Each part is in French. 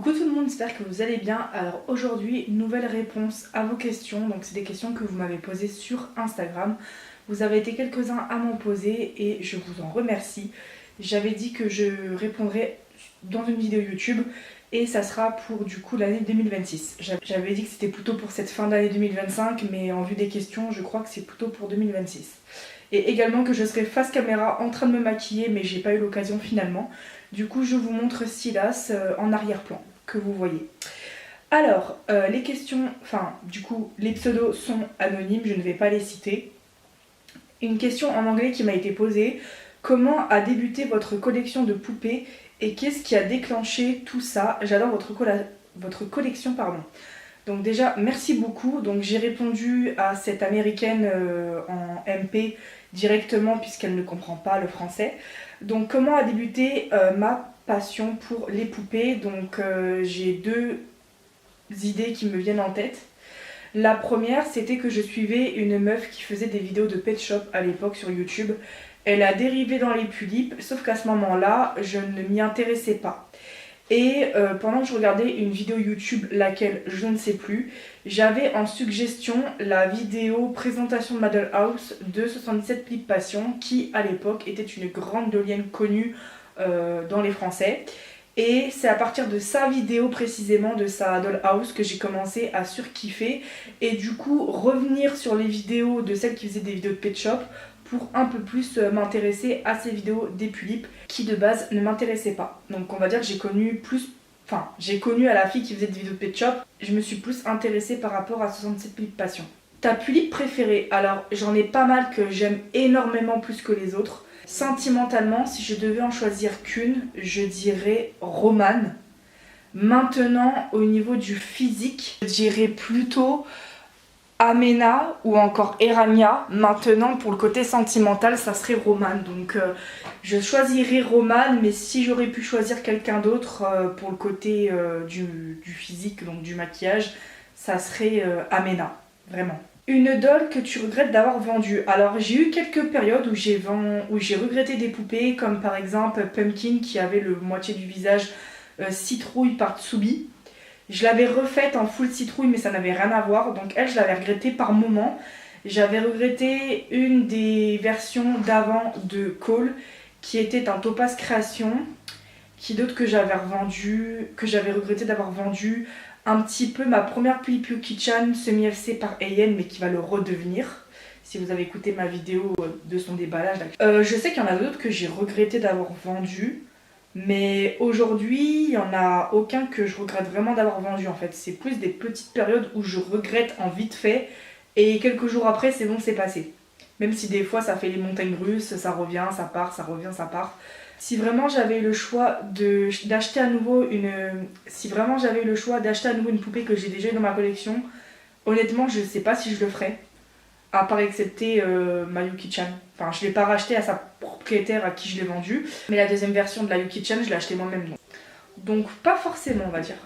Coucou tout le monde, j'espère que vous allez bien. Alors aujourd'hui, nouvelle réponse à vos questions. Donc c'est des questions que vous m'avez posées sur Instagram. Vous avez été quelques-uns à m'en poser et je vous en remercie. J'avais dit que je répondrais dans une vidéo YouTube et ça sera pour du coup l'année 2026. J'avais dit que c'était plutôt pour cette fin d'année 2025, mais en vue des questions, je crois que c'est plutôt pour 2026. Et également que je serai face caméra en train de me maquiller, mais j'ai pas eu l'occasion finalement. Du coup, je vous montre Silas en arrière-plan, que vous voyez. Alors, les questions, du coup, les pseudos sont anonymes, je ne vais pas les citer. Une question en anglais qui m'a été posée. Comment a débuté votre collection de poupées et qu'est-ce qui a déclenché tout ça? J'adore votre collection, pardon. Donc déjà, merci beaucoup. Donc j'ai répondu à cette américaine en MP directement puisqu'elle ne comprend pas le français. Donc comment a débuté ma passion pour les poupées? Donc j'ai deux idées qui me viennent en tête. La première, c'était que je suivais une meuf qui faisait des vidéos de pet shop à l'époque sur YouTube. Elle a dérivé dans les tulipes, sauf qu'à ce moment-là, je ne m'y intéressais pas. Et pendant que je regardais une vidéo YouTube, laquelle je ne sais plus, j'avais en suggestion la vidéo présentation de Madel House de 77 Pip Passion, qui à l'époque était une grande dolienne connue dans les Français. Et c'est à partir de sa vidéo précisément, de sa dollhouse, que j'ai commencé à surkiffer. Et du coup, revenir sur les vidéos de celles qui faisaient des vidéos de pet shop pour un peu plus m'intéresser à ces vidéos des tulipes qui de base ne m'intéressaient pas. Donc on va dire que j'ai connu à la fille qui faisait des vidéos de pet shop, je me suis plus intéressée par rapport à 67 Pip Passion. Ta tulipe préférée? Alors j'en ai pas mal que j'aime énormément plus que les autres. Sentimentalement, si je devais en choisir qu'une, je dirais Romane. Maintenant, au niveau du physique, je dirais plutôt Amena ou encore Erania. Maintenant, pour le côté sentimental, ça serait Romane. Donc, je choisirais Romane, mais si j'aurais pu choisir quelqu'un d'autre pour le côté du physique, donc du maquillage, ça serait Amena, vraiment. Une doll que tu regrettes d'avoir vendue? Alors j'ai eu quelques périodes où j'ai regretté des poupées, comme par exemple Pumpkin qui avait le moitié du visage citrouille par Tsubi. Je l'avais refaite en full citrouille mais ça n'avait rien à voir, donc elle je l'avais regrettée par moment. J'avais regretté une des versions d'avant de Cole qui était un Topaz Création. Qui d'autre que j'avais regretté d'avoir vendu? Un petit peu ma première Pulipukichan semi-FC par Ayen, mais qui va le redevenir. Si vous avez écouté ma vidéo de son déballage. Je sais qu'il y en a d'autres que j'ai regretté d'avoir vendu. Mais aujourd'hui, il n'y en a aucun que je regrette vraiment d'avoir vendu en fait. C'est plus des petites périodes où je regrette en vite fait. Et quelques jours après, c'est bon, c'est passé. Même si des fois, ça fait les montagnes russes, ça revient, ça part, ça revient, ça part. Si vraiment j'avais eu le choix d'acheter à nouveau une poupée que j'ai déjà eu dans ma collection, honnêtement je sais pas si je le ferais, à part excepter ma Yuki-chan. Enfin je l'ai pas racheté à sa propriétaire à qui je l'ai vendue, mais la deuxième version de la Yuki-chan je l'ai achetée moi-même. Donc pas forcément on va dire.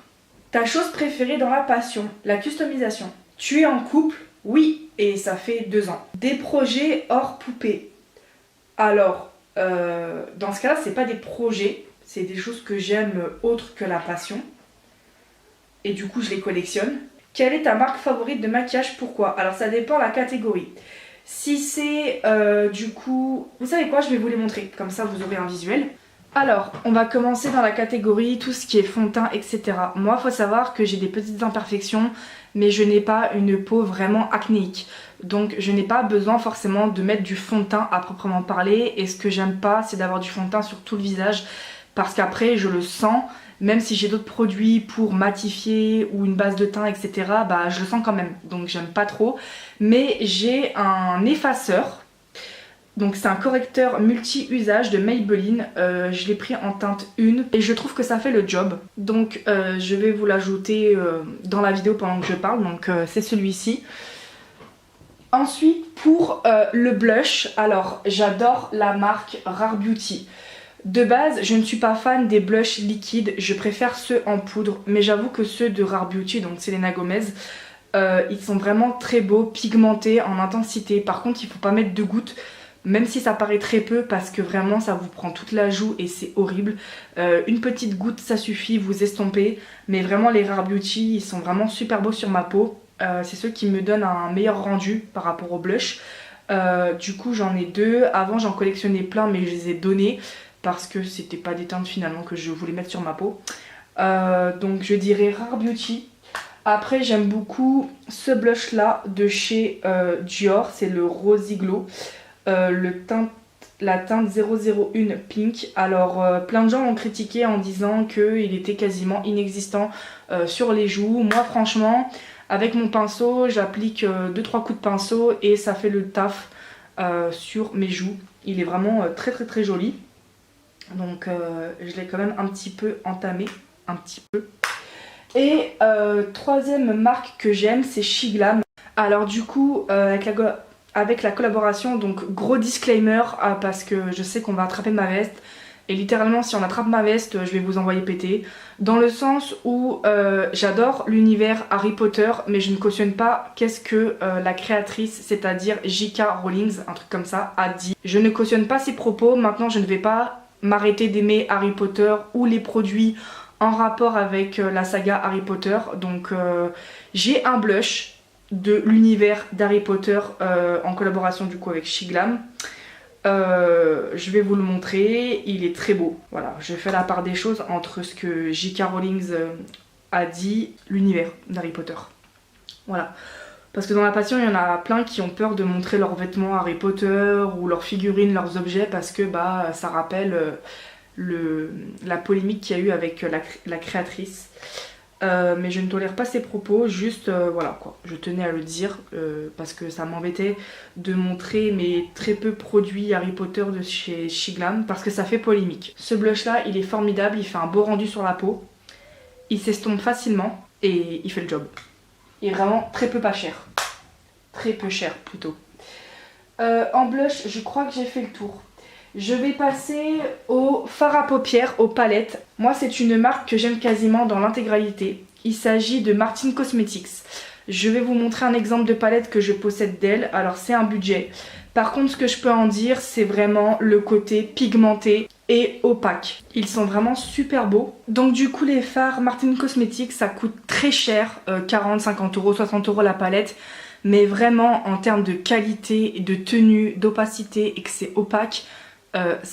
Ta chose préférée dans la passion? La customisation. Tu es en couple? Oui, et ça fait 2 ans. Des projets hors poupée? Alors dans ce cas-là, c'est pas des projets, c'est des choses que j'aime autres que la passion. Et du coup, je les collectionne. Quelle est ta marque favorite de maquillage? Pourquoi? Alors, ça dépend de la catégorie. Si c'est du coup... Vous savez quoi? Je vais vous les montrer, comme ça vous aurez un visuel. Alors, on va commencer dans la catégorie tout ce qui est fond de teint, etc. Moi, il faut savoir que j'ai des petites imperfections, mais je n'ai pas une peau vraiment acnéique. Donc je n'ai pas besoin forcément de mettre du fond de teint à proprement parler. Et ce que j'aime pas, c'est d'avoir du fond de teint sur tout le visage. Parce qu'après, je le sens, même si j'ai d'autres produits pour matifier ou une base de teint, etc. Bah je le sens quand même, donc j'aime pas trop. Mais j'ai un effaceur. Donc c'est un correcteur multi-usage de Maybelline, je l'ai pris en teinte 1 et je trouve que ça fait le job. Donc je vais vous l'ajouter dans la vidéo pendant que je parle, donc c'est celui-ci. Ensuite pour le blush, alors j'adore la marque Rare Beauty. De base je ne suis pas fan des blushs liquides, je préfère ceux en poudre, mais j'avoue que ceux de Rare Beauty, donc Selena Gomez, ils sont vraiment très beaux, pigmentés en intensité. Par contre il ne faut pas mettre de gouttes même si ça paraît très peu parce que vraiment ça vous prend toute la joue et c'est horrible. Une petite goutte ça suffit, vous estompez, mais vraiment les Rare Beauty ils sont vraiment super beaux sur ma peau. C'est ceux qui me donnent un meilleur rendu par rapport au blush. Du coup j'en ai deux, avant j'en collectionnais plein mais je les ai donnés parce que c'était pas des teintes finalement que je voulais mettre sur ma peau. Donc je dirais Rare Beauty. Après j'aime beaucoup ce blush là de chez Dior, c'est le Rosy Glow, la teinte 001 Pink. Alors plein de gens l'ont critiqué en disant qu'il était quasiment inexistant sur les joues. Moi franchement avec mon pinceau j'applique 2-3 coups de pinceau et ça fait le taf sur mes joues. Il est vraiment très joli. Donc je l'ai quand même un petit peu entamé, un petit peu. Et troisième marque que j'aime, c'est Shiglam. Alors du coup, avec la collaboration, donc gros disclaimer, parce que je sais qu'on va attraper ma veste. Et littéralement, si on attrape ma veste, je vais vous envoyer péter. Dans le sens où j'adore l'univers Harry Potter, mais je ne cautionne pas qu'est-ce que la créatrice, c'est-à-dire J.K. Rowling, un truc comme ça, a dit. Je ne cautionne pas ses propos, maintenant je ne vais pas m'arrêter d'aimer Harry Potter ou les produits en rapport avec la saga Harry Potter. Donc j'ai un blush de l'univers d'Harry Potter en collaboration du coup avec Shiglam. Je vais vous le montrer, il est très beau. Voilà, je fais la part des choses entre ce que J.K. Rowling a dit, l'univers d'Harry Potter. Voilà. Parce que dans la passion, il y en a plein qui ont peur de montrer leurs vêtements Harry Potter ou leurs figurines, leurs objets, parce que bah ça rappelle la polémique qu'il y a eu avec la créatrice. Mais je ne tolère pas ses propos, juste voilà quoi, je tenais à le dire parce que ça m'embêtait de montrer mes très peu produits Harry Potter de chez Shiglam parce que ça fait polémique. Ce blush là il est formidable, il fait un beau rendu sur la peau, il s'estompe facilement et il fait le job. Il est vraiment très peu pas cher, très peu cher plutôt. En blush je crois que j'ai fait le tour. Je vais passer au fard à paupières, aux palettes. Moi c'est une marque que j'aime quasiment dans l'intégralité. Il s'agit de Martin Cosmetics. Je vais vous montrer un exemple de palette que je possède d'elle. Alors c'est un budget. Par contre ce que je peux en dire c'est vraiment le côté pigmenté et opaque. Ils sont vraiment super beaux. Donc du coup les fards Martin Cosmetics ça coûte très cher. 40, 50 euros, 60 euros la palette. Mais vraiment en termes de qualité, de tenue, d'opacité et que c'est opaque.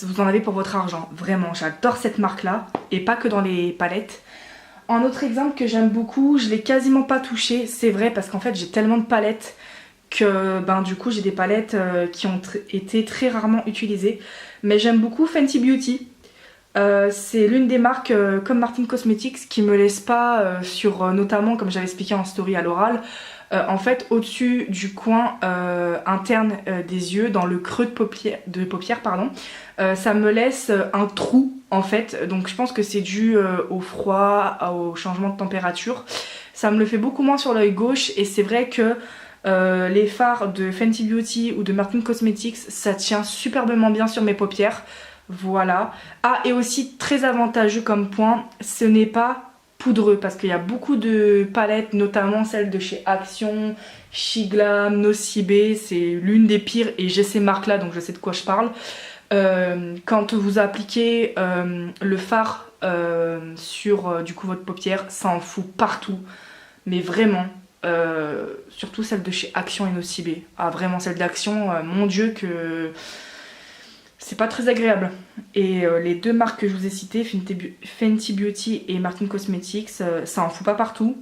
Vous en avez pour votre argent, vraiment j'adore cette marque là et pas que dans les palettes. Un autre exemple que j'aime beaucoup, je l'ai quasiment pas touché, c'est vrai parce qu'en fait j'ai tellement de palettes que ben du coup j'ai des palettes qui ont été très rarement utilisées, mais j'aime beaucoup Fenty Beauty. C'est l'une des marques comme Martin Cosmetics qui me laisse pas sur notamment comme j'avais expliqué en story à l'oral. En fait au-dessus du coin interne des yeux, dans le creux de paupière pardon, ça me laisse un trou en fait, donc je pense que c'est dû au froid, au changement de température. Ça me le fait beaucoup moins sur l'œil gauche et c'est vrai que les fards de Fenty Beauty ou de Martin Cosmetics ça tient superbement bien sur mes paupières. Voilà. Ah et aussi très avantageux comme point, ce n'est pas poudreux parce qu'il y a beaucoup de palettes, notamment celles de chez Action, Shiglam, Nocibé, c'est l'une des pires et j'ai ces marques là donc je sais de quoi je parle. Quand vous appliquez le fard sur du coup votre paupière, ça en fout partout, mais vraiment surtout celle de chez Action et Nocibé. Ah vraiment celle d'Action, mon dieu que c'est pas très agréable. Et les deux marques que je vous ai citées, Fenty Beauty et Martin Cosmetics, ça en fout pas partout.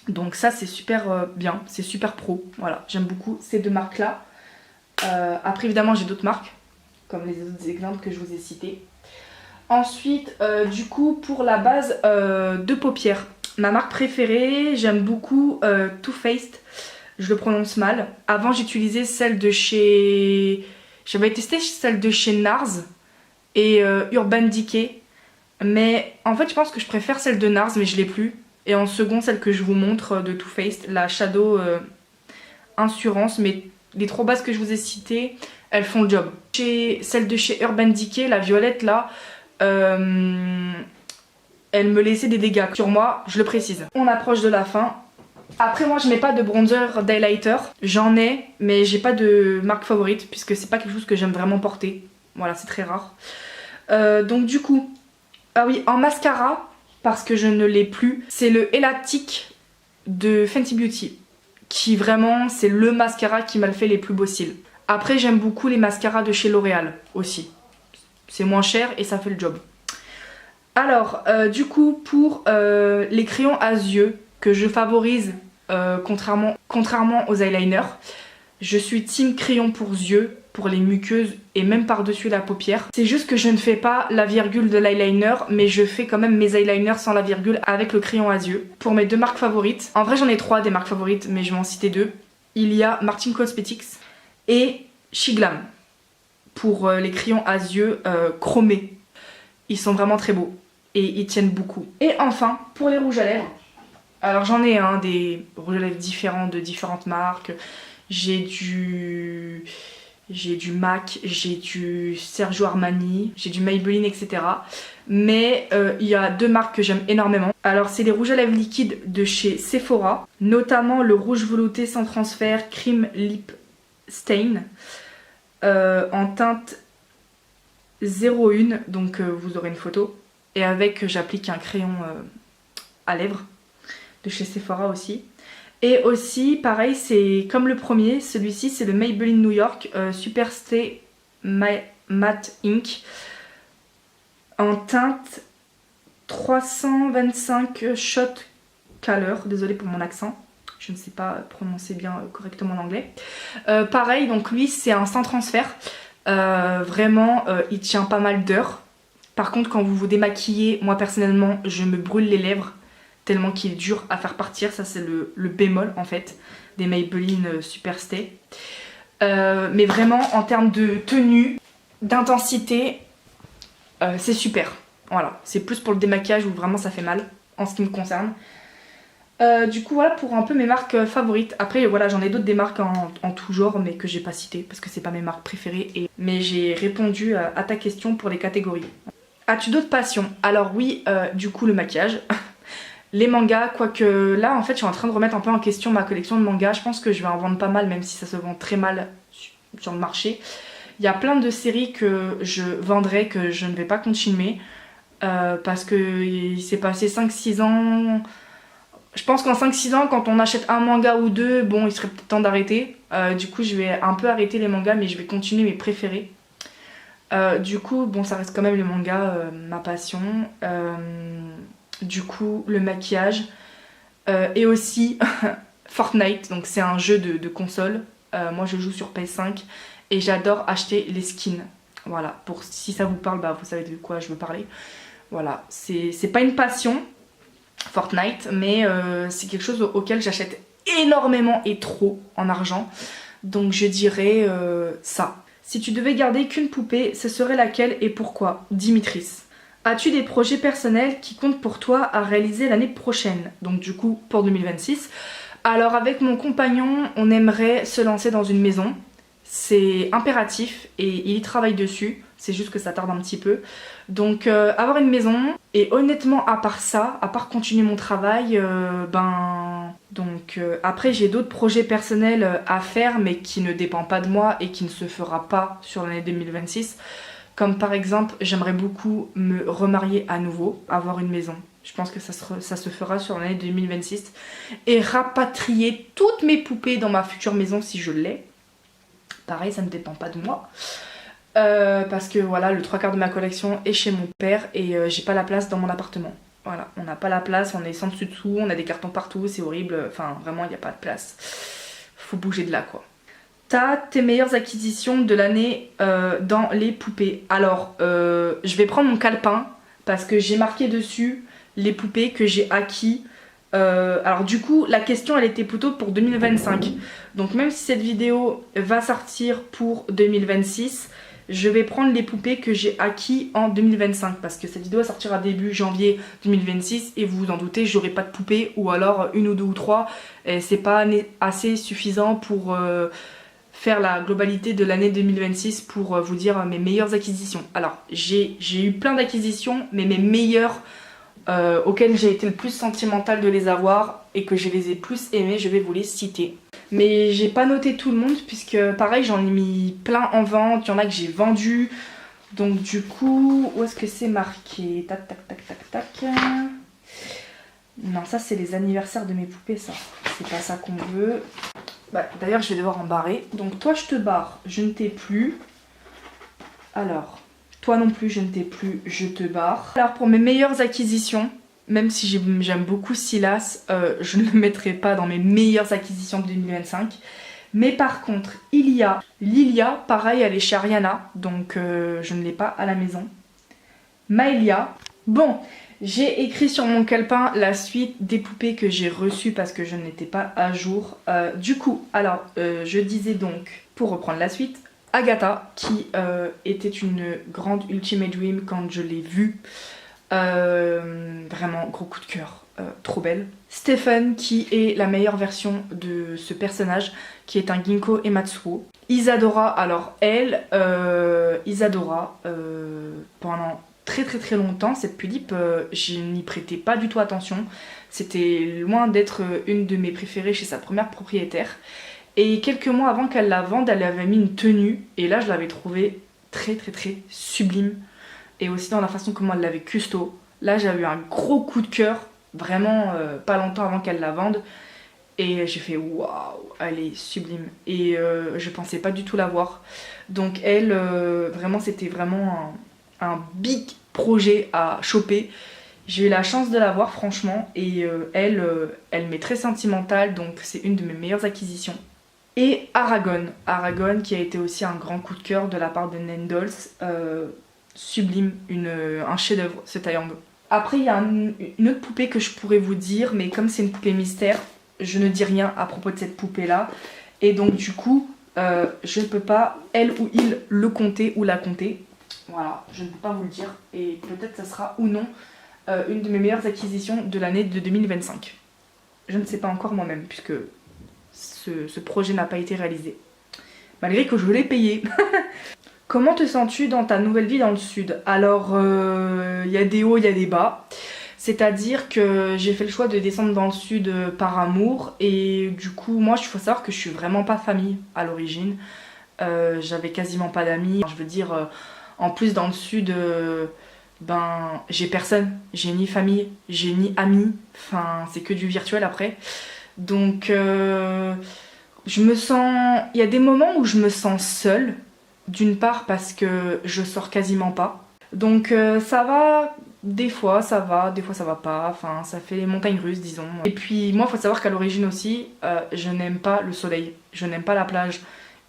Donc ça c'est super bien, c'est super pro. Voilà, j'aime beaucoup ces deux marques là. Après évidemment j'ai d'autres marques, comme les autres exemples que je vous ai cités. Ensuite, du coup pour la base de paupières, ma marque préférée, j'aime beaucoup Too Faced. Je le prononce mal. Avant j'utilisais celle de chez... J'avais testé celle de chez NARS et Urban Decay. Mais en fait je pense que je préfère celle de NARS mais je l'ai plus. Et en second celle que je vous montre de Too Faced, la Shadow Insurance. Mais les trois bases que je vous ai citées, elles font le job. Celle de chez Urban Decay, la violette là, elle me laissait des dégâts sur moi, je le précise. On approche de la fin. Après moi je mets pas de bronzer d'highlighter, j'en ai mais j'ai pas de marque favorite puisque c'est pas quelque chose que j'aime vraiment porter. Voilà, c'est très rare. Donc du coup, ah oui, en mascara, parce que je ne l'ai plus, c'est le Elatic de Fenty Beauty, qui vraiment c'est le mascara qui m'a fait les plus beaux cils. Après j'aime beaucoup les mascaras de chez L'Oréal aussi, c'est moins cher et ça fait le job. Alors du coup pour les crayons à yeux que je favorise contrairement aux eyeliners, je suis team crayon pour yeux, pour les muqueuses et même par-dessus la paupière. C'est juste que je ne fais pas la virgule de l'eyeliner, mais je fais quand même mes eyeliners sans la virgule avec le crayon à yeux. Pour mes deux marques favorites, en vrai j'en ai trois des marques favorites, mais je vais en citer deux. Il y a Martin Cosmetics et Shiglam pour les crayons à yeux chromés. Ils sont vraiment très beaux et ils tiennent beaucoup. Et enfin, pour les rouges à lèvres, alors j'en ai des rouges à lèvres différents de différentes marques. J'ai du MAC, j'ai du Sergio Armani, j'ai du Maybelline, etc. Mais il y a deux marques que j'aime énormément. Alors c'est les rouges à lèvres liquides de chez Sephora, notamment le rouge velouté sans transfert Cream Lip Stain en teinte 01, donc vous aurez une photo. Et avec, j'applique un crayon à lèvres de chez Sephora aussi. Et aussi, pareil, c'est comme le premier, celui-ci c'est le Maybelline New York Super Stay Matte Ink en teinte 325 Shot Color. Désolée pour mon accent, je ne sais pas prononcer bien correctement l'anglais. Pareil, donc lui c'est un sans transfert. Vraiment, il tient pas mal d'heures. Par contre, quand vous vous démaquillez, moi personnellement, je me brûle les lèvres tellement qu'il est dur à faire partir. Ça c'est le bémol en fait des Maybelline Super Stay. Mais vraiment en termes de tenue, d'intensité, c'est super. Voilà, c'est plus pour le démaquillage où vraiment ça fait mal en ce qui me concerne. Du coup voilà pour un peu mes marques favorites. Après voilà, j'en ai d'autres des marques en tout genre mais que j'ai pas citées parce que c'est pas mes marques préférées. Mais j'ai répondu à ta question pour les catégories. As-tu d'autres passions? Alors oui, du coup le maquillage. Les mangas, quoique là en fait je suis en train de remettre un peu en question ma collection de mangas. Je pense que je vais en vendre pas mal même si ça se vend très mal sur le marché. Il y a plein de séries que je vendrai, que je ne vais pas continuer parce que il s'est passé 5-6 ans. Je pense qu'en 5-6 ans quand on achète un manga ou deux, bon il serait peut-être temps d'arrêter. Du coup je vais un peu arrêter les mangas mais je vais continuer mes préférés. Du coup bon ça reste quand même les mangas, ma passion. Du coup le maquillage et aussi Fortnite, donc c'est un jeu de console. Moi je joue sur PS5 et j'adore acheter les skins. Voilà, pour si ça vous parle, bah vous savez de quoi je veux parler. Voilà, c'est pas une passion Fortnite, mais c'est quelque chose auquel j'achète énormément et trop en argent. Donc je dirais ça. Si tu devais garder qu'une poupée, ce serait laquelle et pourquoi? Dimitris. As-tu des projets personnels qui comptent pour toi à réaliser l'année prochaine? Donc du coup pour 2026. Alors avec mon compagnon, on aimerait se lancer dans une maison. C'est impératif et il y travaille dessus. C'est juste que ça tarde un petit peu. Donc avoir une maison. Et honnêtement à part ça, à part continuer mon travail, après j'ai d'autres projets personnels à faire mais qui ne dépendent pas de moi et qui ne se fera pas sur l'année 2026. Comme par exemple, j'aimerais beaucoup me remarier à nouveau, avoir une maison. Je pense que ça se fera sur l'année 2026. Et rapatrier toutes mes poupées dans ma future maison si je l'ai. Pareil, ça ne dépend pas de moi. Parce que voilà, le 3/4 de ma collection est chez mon père et j'ai pas la place dans mon appartement. Voilà, on n'a pas la place, on est sans dessus dessous, on a des cartons partout, c'est horrible. Enfin, vraiment, il n'y a pas de place. Faut bouger de là, quoi. T'as tes meilleures acquisitions de l'année dans les poupées. Alors, je vais prendre mon calepin parce que j'ai marqué dessus les poupées que j'ai acquis. Alors du coup, la question elle était plutôt pour 2025. Donc même si cette vidéo va sortir pour 2026, je vais prendre les poupées que j'ai acquis en 2025. Parce que cette vidéo sortira début janvier 2026 et vous vous en doutez, j'aurai pas de poupées ou alors une ou deux ou trois. Et c'est pas assez suffisant pour... faire la globalité de l'année 2026 pour vous dire mes meilleures acquisitions. Alors j'ai eu plein d'acquisitions mais mes meilleures auxquelles j'ai été le plus sentimentale de les avoir et que je les ai plus aimées, je vais vous les citer. Mais j'ai pas noté tout le monde puisque pareil j'en ai mis plein en vente, il y en a que j'ai vendu. Donc du coup, où est-ce que c'est marqué? Tac tac tac tac tac. Non, ça c'est les anniversaires de mes poupées, ça. C'est pas ça qu'on veut. Bah, d'ailleurs je vais devoir en barrer. Donc toi je te barre, je ne t'ai plus. Alors, toi non plus je ne t'ai plus, je te barre. Alors pour mes meilleures acquisitions, même si j'aime beaucoup Silas, je ne le mettrai pas dans mes meilleures acquisitions de 2025. Mais par contre, il y a Lilia, pareil elle est chez Ariana, donc je ne l'ai pas à la maison. Maëlia, bon, j'ai écrit sur mon calepin la suite des poupées que j'ai reçues parce que je n'étais pas à jour. Du coup, alors je disais donc, pour reprendre la suite, Agatha qui était une grande Ultimate Dream quand je l'ai vue. Vraiment gros coup de cœur, trop belle. Stephen qui est la meilleure version de ce personnage qui est un Ginkgo et Matsuo. Isadora, alors elle, Isadora, pendant très longtemps cette tulipe, je n'y prêtais pas du tout attention. C'était loin d'être une de mes préférées chez sa première propriétaire. Et quelques mois avant qu'elle la vende, elle avait mis une tenue et là je l'avais trouvée très sublime. Et aussi dans la façon comment elle l'avait custo. Là j'avais eu un gros coup de cœur, vraiment pas longtemps avant qu'elle la vende. Et j'ai fait waouh, elle est sublime. Et je pensais pas du tout la voir. Donc elle, vraiment c'était vraiment un big projet à choper. J'ai eu la chance de la voir franchement. Et elle m'est très sentimentale, donc c'est une de mes meilleures acquisitions. Et Aragon qui a été aussi un grand coup de cœur de la part de Nendolls. Sublime, un chef-d'œuvre ce Taeyang. Après il y a une autre poupée que je pourrais vous dire, mais comme c'est une poupée mystère, je ne dis rien à propos de cette poupée là. Et donc du coup je ne peux pas, elle ou il, le compter ou la compter. Voilà, je ne peux pas vous le dire. Et peut-être ça sera ou non une de mes meilleures acquisitions de l'année de 2025. Je ne sais pas encore moi-même puisque ce projet n'a pas été réalisé. Malgré que je l'ai payé. Comment te sens-tu dans ta nouvelle vie dans le sud? Alors, y a des hauts, il y a des bas. C'est-à-dire que j'ai fait le choix de descendre dans le sud par amour. Et du coup, moi, il faut savoir que je suis vraiment pas famille à l'origine. J'avais quasiment pas d'amis. Je veux dire, en plus dans le sud, ben, j'ai personne. J'ai ni famille, j'ai ni amis. Enfin, c'est que du virtuel après. Donc, je me sens... Il y a des moments où je me sens seule. D'une part parce que je sors quasiment pas. Donc ça va, des fois ça va pas. Enfin, ça fait les montagnes russes, disons. Et puis moi, il faut savoir qu'à l'origine aussi, je n'aime pas le soleil. Je n'aime pas la plage.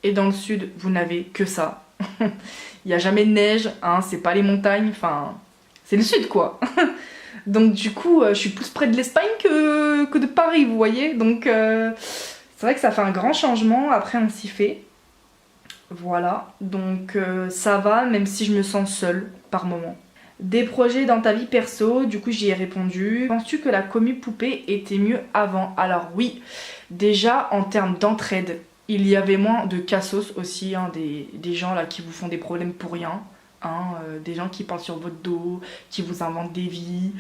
Et dans le sud, vous n'avez que ça. Il n'y a jamais de neige, hein, c'est pas les montagnes. Enfin, c'est le sud, quoi. Donc du coup, je suis plus près de l'Espagne que de Paris, vous voyez. Donc c'est vrai que ça fait un grand changement. Après, on s'y fait. Voilà, donc ça va, même si je me sens seule par moment. Des projets dans ta vie perso, du coup j'y ai répondu. Penses-tu que la commu poupée était mieux avant? Alors oui, déjà en termes d'entraide, il y avait moins de cassos aussi, hein, des gens là qui vous font des problèmes pour rien. Hein, des gens qui parlent sur votre dos, qui vous inventent des vies.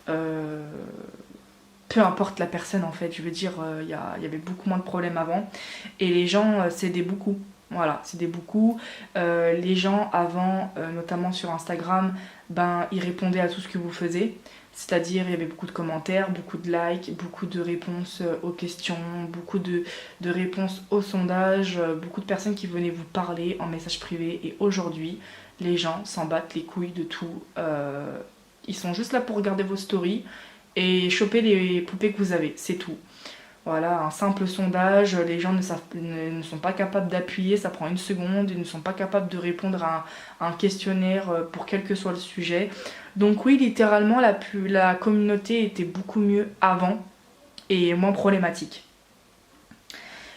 Peu importe la personne en fait, je veux dire, il y avait beaucoup moins de problèmes avant. Et les gens s'aidaient beaucoup. Voilà, c'était beaucoup. Les gens avant, notamment sur Instagram, ben, ils répondaient à tout ce que vous faisiez. C'est-à-dire, il y avait beaucoup de commentaires, beaucoup de likes, beaucoup de réponses aux questions, beaucoup de réponses aux sondages, beaucoup de personnes qui venaient vous parler en message privé. Et aujourd'hui, les gens s'en battent les couilles de tout. Ils sont juste là pour regarder vos stories et choper les poupées que vous avez, c'est tout. Voilà, un simple sondage, les gens ne sont pas capables d'appuyer, ça prend une seconde, ils ne sont pas capables de répondre à un questionnaire pour quel que soit le sujet. Donc oui, littéralement, la communauté était beaucoup mieux avant et moins problématique.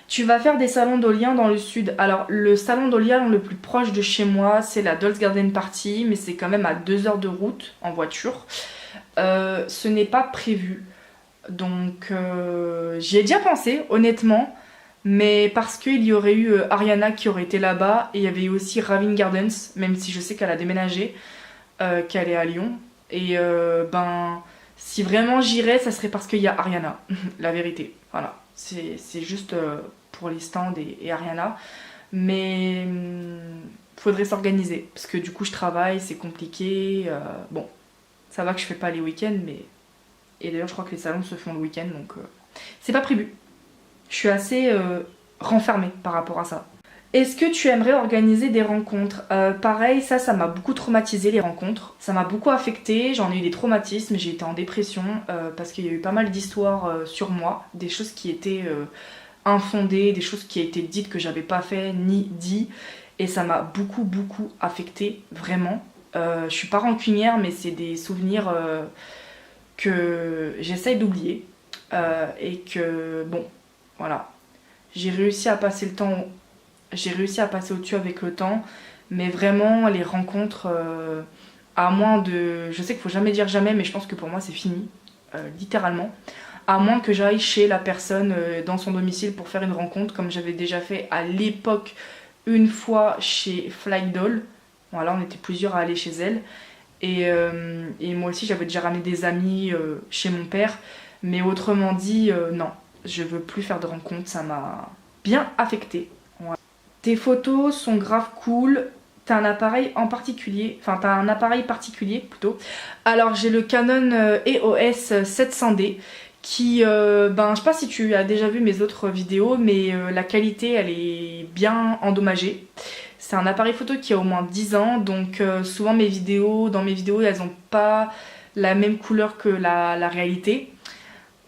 Tu vas faire des salons d'Olien dans le sud. Alors, le salon d'Olien le plus proche de chez moi, c'est la Dolls Garden Party, mais c'est quand même à 2 heures de route en voiture. Ce n'est pas prévu. Donc j'y ai déjà pensé honnêtement, mais parce qu'il y aurait eu Ariana qui aurait été là-bas et il y avait eu aussi Ravin Gardens, même si je sais qu'elle a déménagé, qu'elle est à Lyon. Et ben Si vraiment j'irais, ça serait parce qu'il y a Ariana, la vérité. Voilà, c'est juste pour les stands et Ariana. Mais faudrait s'organiser, parce que du coup je travaille, c'est compliqué. Bon, ça va que je fais pas les week-ends, mais... Et d'ailleurs je crois que les salons se font le week-end, donc c'est pas prévu. Je suis assez renfermée par rapport à ça. Est-ce que tu aimerais organiser des rencontres? Pareil, ça m'a beaucoup traumatisé les rencontres. Ça m'a beaucoup affectée, j'en ai eu des traumatismes, j'ai été en dépression parce qu'il y a eu pas mal d'histoires sur moi, des choses qui étaient infondées, des choses qui étaient dites que j'avais pas fait ni dit. Et ça m'a beaucoup affectée, vraiment. Je suis pas rancunière, mais c'est des souvenirs que j'essaye d'oublier. Et que, bon, voilà. J'ai réussi à passer le temps, j'ai réussi à passer au-dessus avec le temps, mais vraiment les rencontres, à moins de... Je sais qu'il faut jamais dire jamais, mais je pense que pour moi c'est fini, littéralement. À moins que j'aille chez la personne dans son domicile pour faire une rencontre, comme j'avais déjà fait à l'époque une fois chez Fly Doll. Voilà, on était plusieurs à aller chez elle. Et moi aussi j'avais déjà ramené des amis chez mon père. Mais autrement dit, non, je veux plus faire de rencontres, ça m'a bien affectée. Ouais. Tes photos sont grave cool. T'as un appareil en particulier, enfin t'as un appareil particulier plutôt. Alors j'ai le Canon EOS 700D qui, je sais pas si tu as déjà vu mes autres vidéos, mais la qualité elle est bien endommagée. C'est un appareil photo qui a au moins 10 ans, donc souvent dans mes vidéos elles ont pas la même couleur que la réalité.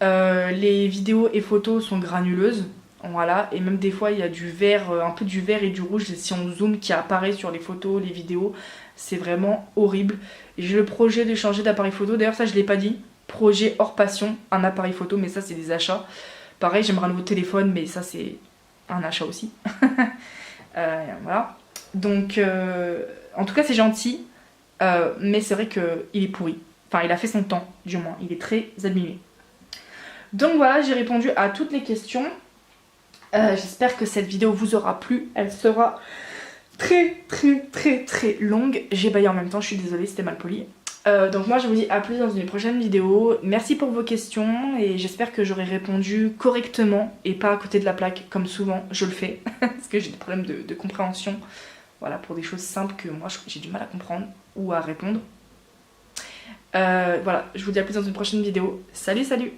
Les vidéos et photos sont granuleuses, voilà, et même des fois il y a du vert, un peu du vert et du rouge si on zoome qui apparaît sur les photos, les vidéos, c'est vraiment horrible. J'ai le projet de changer d'appareil photo, d'ailleurs ça je l'ai pas dit, projet hors passion, un appareil photo, mais ça c'est des achats. Pareil, j'aimerais un nouveau téléphone, mais ça c'est un achat aussi. Voilà, donc en tout cas c'est gentil, mais c'est vrai qu'il est pourri, enfin il a fait son temps du moins, il est très abîmé. Donc voilà, j'ai répondu à toutes les questions. J'espère que cette vidéo vous aura plu. Elle sera très longue. J'ai baillé en même temps, je suis désolée, c'était mal poli. Donc moi je vous dis à plus dans une prochaine vidéo. Merci pour vos questions et j'espère que j'aurai répondu correctement et pas à côté de la plaque comme souvent je le fais. Parce que j'ai des problèmes de compréhension. Voilà, pour des choses simples que moi j'ai du mal à comprendre ou à répondre. Voilà, je vous dis à plus dans une prochaine vidéo. Salut!